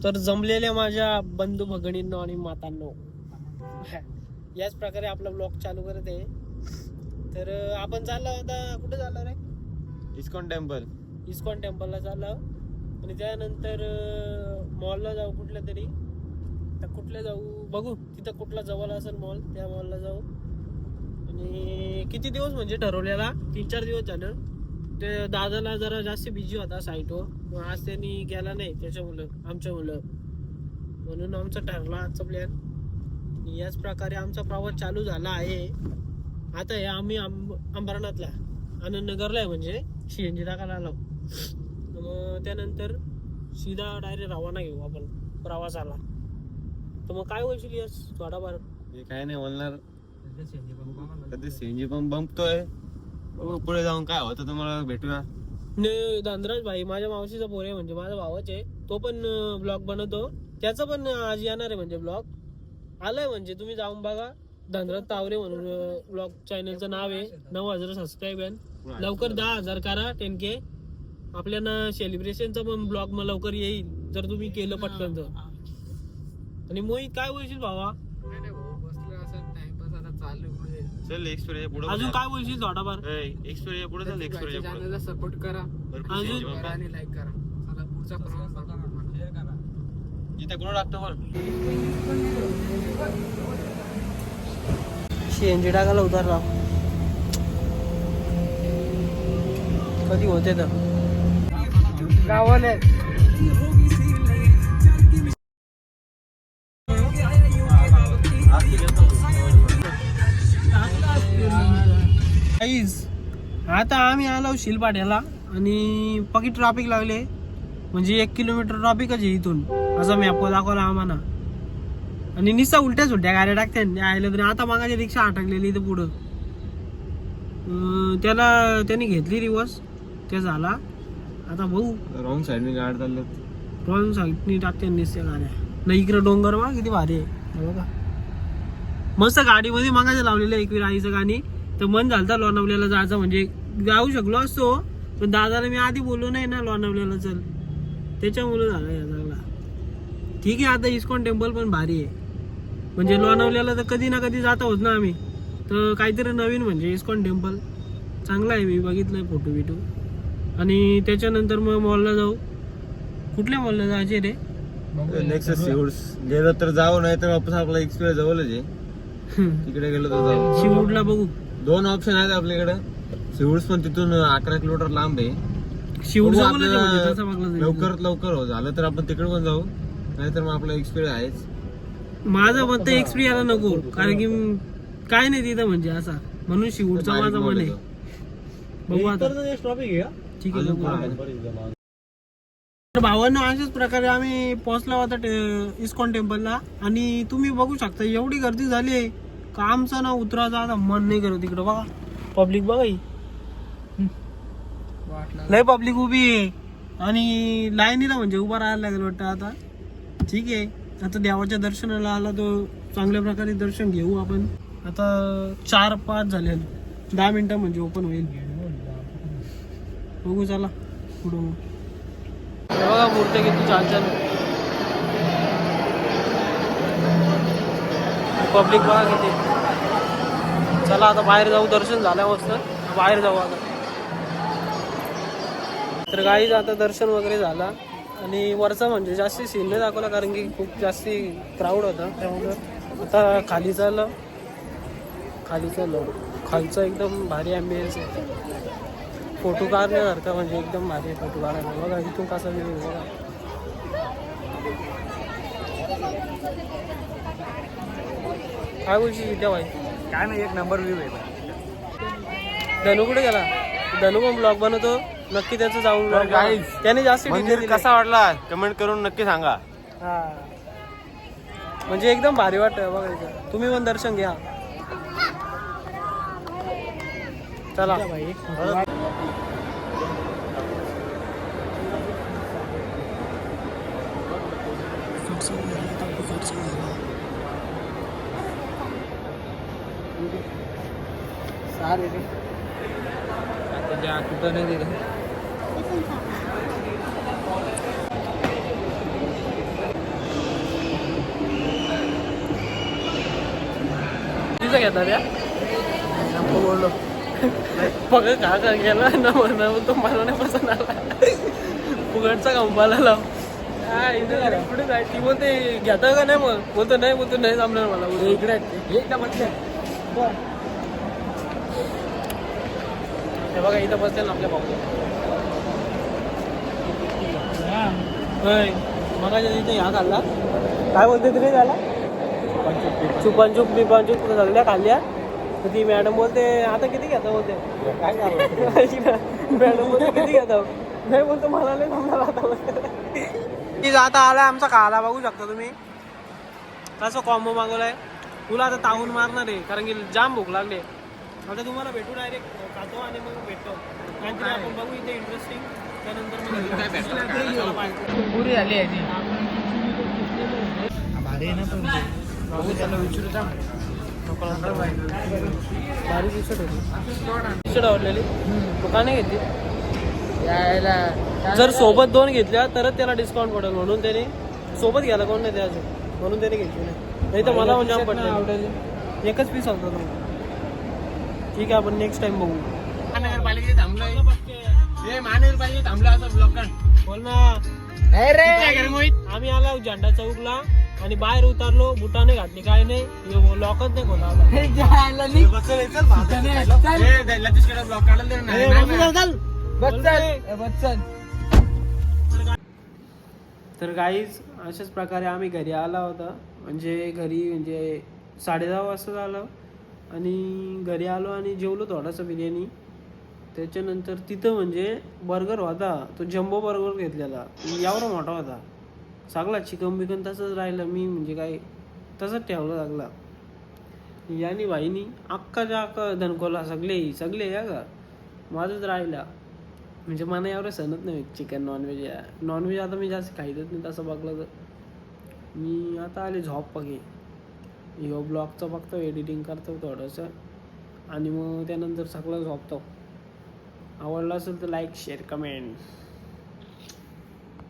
तर जमलेल्या माझ्या बंधू भगिनींनो आणि मातांनो, याच प्रकारे आपला ब्लॉग चालू करत आहे. तर आपण चाललो आता कुठे चाललो रे? ISKCON temple. इस्कॉन टेम्पलला चाललो आणि त्यानंतर मॉलला जाऊ कुठल्या तरी. तर कुठल्या जाऊ बघू, तिथं कुठला जवळ असेल मॉल त्या मॉलला जाऊ. आणि किती दिवस म्हणजे ठरवलेला 3-4 दिवस झालं. ते दादाला जरा जास्त बिझी होता साईटवर, मग आज त्यांनी गेला नाही त्याच्यामुळं आमच्या मुलं, म्हणून आमचा ठरला आजचा प्लॅन. याच प्रकारे आमचा प्रवास चालू झाला आहे. आता हे आम्ही अंबरनाथला आनंदनगरला आहे, म्हणजे CNG टाकायला आलो. मग त्यानंतर सीधा डायरेक्ट रवाना घेऊ आपण प्रवासाला. तर मग काय होईल यस थोडाफार? काय नाही बोलणार, कधी CNG पंप बंपतोय. पुढे जाऊन काय होतं तुम्हाला भेटूया. ने धनराज भाई माझ्या मावशीचा पोर आहे, म्हणजे माझा भावच आहे. तो पण ब्लॉग बनवतो, त्याचा पण आज येणार आहे म्हणजे ब्लॉग आलाय. म्हणजे तुम्ही जाऊन बघा, धनराज तावरे म्हणून ब्लॉग चॅनलचं नाव आहे. 9,000 सबस्क्राईब आहे. लवकर 10,000 करा 10K. आपल्याला सेलिब्रेशनचा पण ब्लॉग मग लवकर येईल जर तुम्ही केलं पटकन तर. आणि मोहित काय बोलशील भावा? चल एक्सपिरियन्स पुढे अजून काय बोलशील थोडाफार? एक्सपिरियन्स पुढे चल. एक्सपिरियन्स चॅनलला सपोर्ट करा आणि लाईक करा. चला पुढचा प्रवास शेअर करा. इथे कोण टाकतो बोल. CNG टाकायला उतरला, कधी होते तर गावाले आता आम्ही आलो शिलपाट्याला आणि पकी ट्रॅफिक लागले, म्हणजे 1 किलोमीटर ट्रॅफिकच आहे इथून, असा मॅप दाखवला आम्हाला. आणि निस्ता उलट्या सुलट्या गाड्या टाकते आयला तरी. आता मागाची रिक्षा अटकलेली इथं पुढं, त्यांनी घेतली रिवर्स, ते झाला. आता भाऊ रॉंग साईडने गाडी चाललं, रॉंग साईडनी टाकते निस्त्या गाड्या. नाही इकडे डोंगर बघा किती भारी आहे बघा. मस्त गाडीमध्ये मागायचं लावलेलं एकवीर आईचं गाणी. तर मन झालं लोणावल्याला जायचं, म्हणजे जाऊ शकलो असतो, पण दादाला मी आधी बोललो नाही ना लोणावल्याला चल, त्याच्यामुळे झालं या चांगला. ठीक आहे, आता इस्कॉन टेम्पल पण भारी आहे. म्हणजे लोणावल्याला तर कधी ना कधी जात आहोत ना आम्ही, तर काहीतरी नवीन म्हणजे इस्कॉन टेम्पल चांगला आहे. मी बघितलंय फोटो बिटो. आणि त्याच्यानंतर मग मॉलला जाऊ. कुठल्या मॉलला जायचे रे? नेक्स्ट सिवूड्स गेलो तर जाऊ, नाही तर वापस आपला एक्सपिरियन्स जवळच आहे. तिकडे गेलो तर जाऊ. शिवूडला बघू. 2 ऑप्शन आहेत आपल्याकडे. सिवूड्स पण तिथून 11 किलोमीटर लांब आहे. शिवूड लवकरात लवकर हो झालं तर आपण तिकडे पण जाऊ, नाहीतर मग आपला एक्सपिरियन्स आहेच. माझा मत एक्सपिरियन्स यायला नको, कारण की काय नाही तिथं म्हणजे असा, म्हणून शिवूडचा माझा मन आहे. बघू आता. ठीक आहे. तर भावांनो, अशाच प्रकारे आम्ही पोहोचला होता इस्कॉन टेम्पलला. आणि तुम्ही बघू शकता एवढी गर्दी झाली आहे का आमचं ना उतरायचं आता मन नाही करत. तिकडं बघा पब्लिक बघा, लय पब्लिक उभी आहे आणि लाईनीला म्हणजे उभा राहायला लागेल वाटतं आता. ठीक आहे, आता देवाच्या दर्शनाला आला तो चांगल्या प्रकारे दर्शन घेऊ आपण. आता 4-5 झाले, 10 मिनिटं म्हणजे ओपन होईल. बघू चला पुढं. बघा मूर्ती किती छान छान, पब्लिक बघा किती. चला आता बाहेर जाऊ, दर्शन झाल्या मस्त, बाहेर जाऊ आता. तर गाईज आता दर्शन वगैरे झाला आणि वरचा म्हणजे जास्ती सीन नाही दाखवला, कारण की खूप जास्ती क्राऊड होता. त्यामुळं आता खाली चाललं. खालचं एकदम भारी ॲम्बियन्स आहे, फोटो काढण्यासारखा, म्हणजे एकदम भारी फोटो काढायला. बघा इथून कसा व्ह्यू बघा. काय बोलशी त्या भाई? काय नाही, एक नंबर व्ह्यू आहे. धनू कुठे गेला? धनू पण ब्लॉग बनवतो, नक्की त्याचं जाऊन ब्लॉग. त्याने जास्त मंदिर कसा वाटला कमेंट करून नक्की सांगा. हा, म्हणजे एकदम भारी वाटतं बघा इथं. तुम्ही पण दर्शन घ्या. चला भाई. सारे आता कुठं नाही दिलं. तिचं घेता त्या बोललो बघ का गेला ना म्हणा तो मला नाही पसंत आला फुकटचा कंपाला लाव पुढे जाय ती बोलते घेता का नाही मग बोलतो नाही जमणार मला इकडे हे बघा इथं बसते ना आपल्या भाऊ मगाच्या तिथे ह्या खाल्ला काय बोलते तरी त्याला चुपांचूप बिपांचूप सगळ्या खाल्ल्या तर ती मॅडम बोलते आता किती घेता बोलते काय मॅडम बोलते किती घेता नाही बोलतो मला नाही जमणार आता बोलते आता आलाय आमचा खाला बघू शकता तुम्ही कसं कॉम्बो मागवलाय तुला आता तावून मारणार आहे कारण की जाम भूक लागली आता तुम्हाला भेटू डायरेक्ट खातो आणि मग भेटतो काहीतरी आपण बघू इथे इंटरेस्टिंग त्यानंतर पुरी झाली आहे ती भारी आहे ना पण बघू त्याला विचारू का भारी टी शर्ट आवडलेली दुकाने घेतली यायला जर सोबत 2 घेतल्या तरच त्याला डिस्काउंट पडेल म्हणून त्याने सोबत घ्यायला कोण नाही त्याचं म्हणून त्याने घेतली नाही तर मला पण जाम पडलं एकच पीस होता तो ठीक आहे आपण नेक्स्ट टाइम बघू महानगरपालिकेत थांबलोय महानगरपालिकेत थांबलो असं ब्लॉक बोल ना रे मोहित आम्ही आलो झेंडा चौकला आणि बाहेर उतरलो बुटाने घातली काय नाही लॉकच नाही खोला ब्लॉक काढला तर गाईज अशाच प्रकारे आम्ही घरी आला होता म्हणजे 10:30 वाजता झालं आणि घरी आलो आणि जेवलो थोडासा बिर्याणी त्याच्यानंतर तिथं म्हणजे बर्गर होता तो जम्बो बर्गर घेतलेला एवढा मोठा होता सगळा चिकन बिकन तसंच राहिलं मी म्हणजे काय तसंच ठेवलं लागला यानी भाईनी अख्खा धनकोला सगळे या का माझंच राहिला म्हणजे मला एवढं सणत नाही चिकन नॉनव्हेज आता मी जास्त खायचंच नाही तसं बघलं तर मी आता आले झॉप बघे ह्यो ब्लॉगचं बघतो एडिटिंग करतो थोडंसं आणि मग त्यानंतर सगळं झोपतो आवडलं असेल तर लाईक शेअर कमेंट